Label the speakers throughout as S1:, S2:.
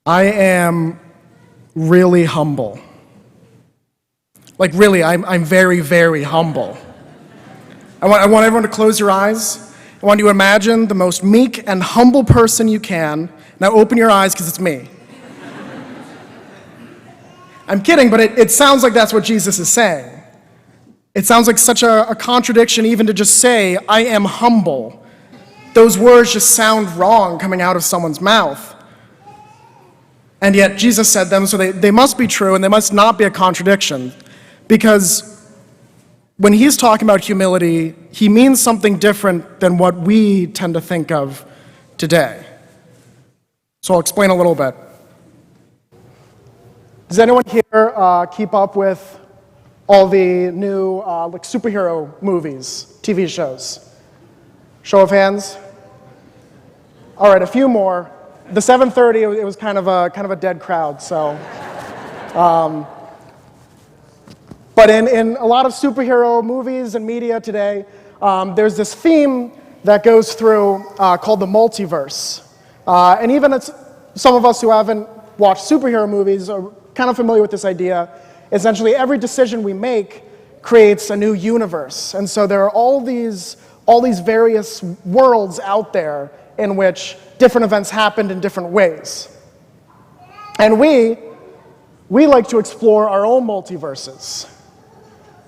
S1: I am really humble. Like really, I'm very, very humble. I want everyone to close your eyes. I want you to imagine the most meek and humble person you can. Now open your eyes because it's me. I'm kidding, but it sounds like that's what Jesus is saying. It sounds like such a contradiction even to just say, I am humble. Those words just sound wrong coming out of someone's mouth. And yet Jesus said them, so they must be true and they must not be a contradiction. Because when he's talking about humility, he means something different than what we tend to think of today. So I'll explain a little bit. Does anyone here keep up with all the new like superhero movies, TV shows? Show of hands. All right, a few more. The 7:30, it was kind of a dead crowd. So, but in a lot of superhero movies and media today, there's this theme that goes through called the multiverse, and even some of us who haven't watched superhero movies are kind of familiar with this idea. Essentially, every decision we make creates a new universe, and so there are all these various worlds out there in which different events happened in different ways. And we like to explore our own multiverses,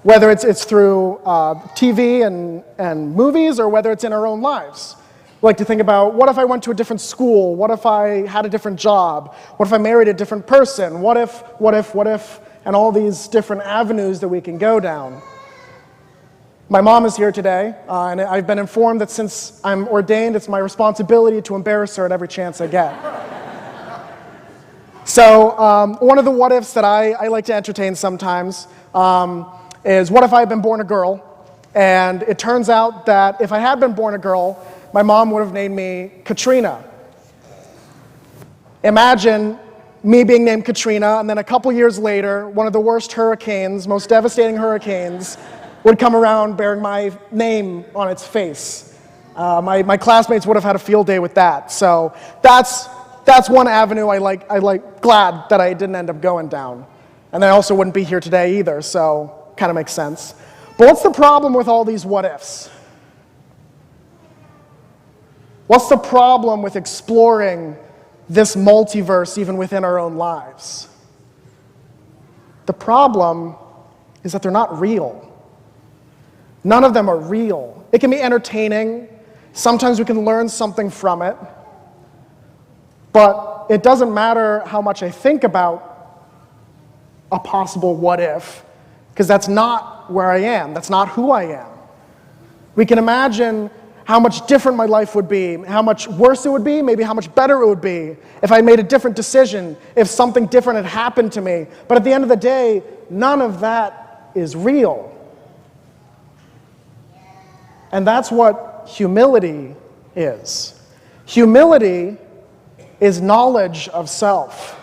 S1: whether it's through TV and movies or whether it's in our own lives. We like to think about, what if I went to a different school? What if I had a different job? What if I married a different person? What if, and all these different avenues that we can go down. My mom is here today, and I've been informed that since I'm ordained, it's my responsibility to embarrass her at every chance I get. So one of the what-ifs that I like to entertain sometimes is, what if I had been born a girl? And it turns out that if I had been born a girl, my mom would have named me Katrina. Imagine me being named Katrina, and then a couple years later, one of the worst hurricanes, most devastating hurricanes, would come around bearing my name on its face. My classmates would have had a field day with that. So that's one avenue I like glad that I didn't end up going down. And I also wouldn't be here today either, so kind of makes sense. But what's the problem with all these what-ifs? What's the problem with exploring this multiverse even within our own lives? The problem is that they're not real. None of them are real. It can be entertaining. Sometimes we can learn something from it. But it doesn't matter how much I think about a possible what if, because that's not where I am. That's not who I am. We can imagine how much different my life would be, how much worse it would be, maybe how much better it would be if I made a different decision, if something different had happened to me. But at the end of the day, none of that is real. And that's what humility is. Humility is knowledge of self.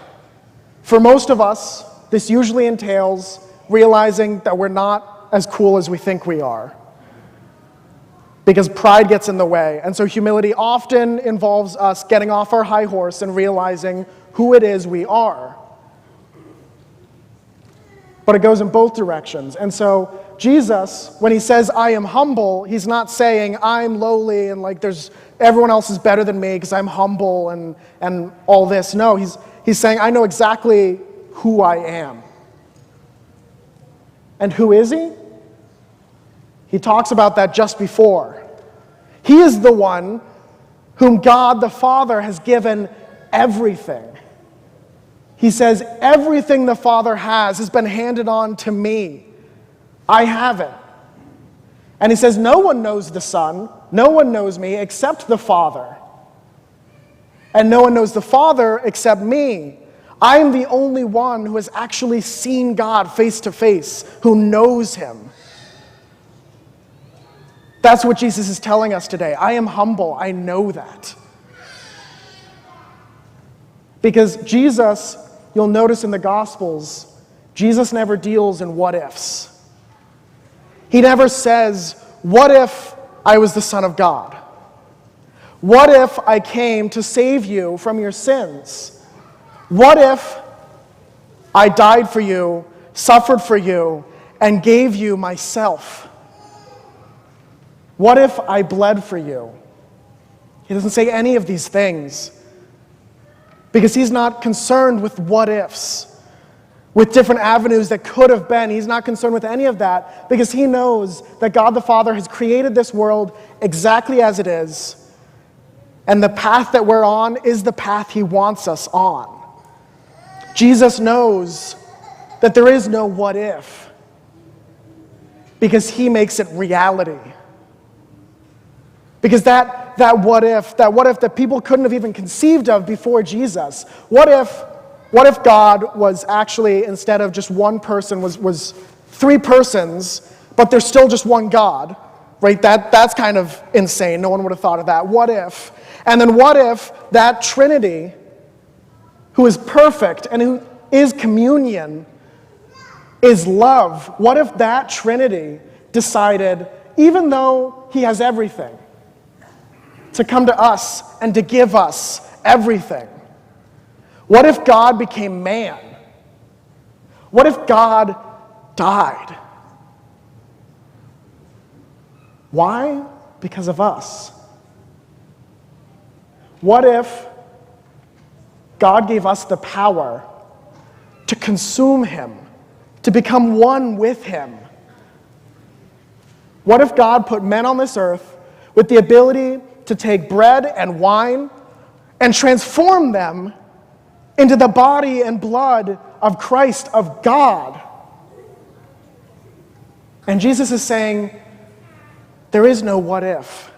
S1: For most of us, this usually entails realizing that we're not as cool as we think we are, because pride gets in the way. And so humility often involves us getting off our high horse and realizing who it is we are. But it goes in both directions. And so Jesus, when he says, I am humble, he's not saying I'm lowly and like everyone else is better than me because I'm humble and all this. No, he's saying, I know exactly who I am. And who is he? He talks about that just before. He is the one whom God the Father has given everything. He says, everything the Father has been handed on to me. I have it. And he says, no one knows the Son, no one knows me except the Father. And no one knows the Father except me. I am the only one who has actually seen God face to face, who knows him. That's what Jesus is telling us today. I am humble, I know that. Because Jesus, you'll notice in the Gospels, Jesus never deals in what-ifs. He never says, what if I was the Son of God? What if I came to save you from your sins? What if I died for you, suffered for you, and gave you myself? What if I bled for you? He doesn't say any of these things because he's not concerned with what ifs, with different avenues that could have been. He's not concerned with any of that because he knows that God the Father has created this world exactly as it is, and the path that we're on is the path he wants us on. Jesus knows that there is no what if because he makes it reality. Because that what if that people couldn't have even conceived of before Jesus. What if God was actually, instead of just one person, was three persons, but there's still just one God, right? That's kind of insane. No one would have thought of that. What if? And then what if that Trinity, who is perfect and who is communion, is love? What if that Trinity decided, even though he has everything, to come to us and to give us everything? What if God became man? What if God died? Why? Because of us. What if God gave us the power to consume him, to become one with him? What if God put men on this earth with the ability to take bread and wine and transform them into the body and blood of Christ, of God? And Jesus is saying, there is no what if.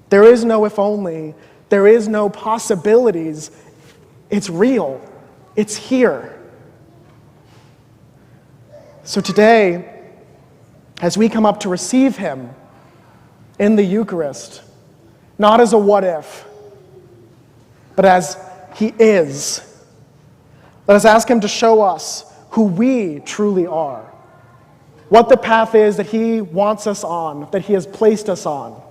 S1: There is no if only. There is no possibilities. It's real. It's here. So today, as we come up to receive him in the Eucharist, not as a what if, but as he is, let us ask him to show us who we truly are, what the path is that he wants us on, that he has placed us on.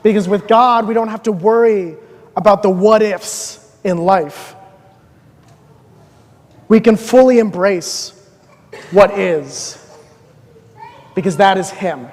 S1: Because with God, we don't have to worry about the what ifs in life. We can fully embrace what is, because that is him.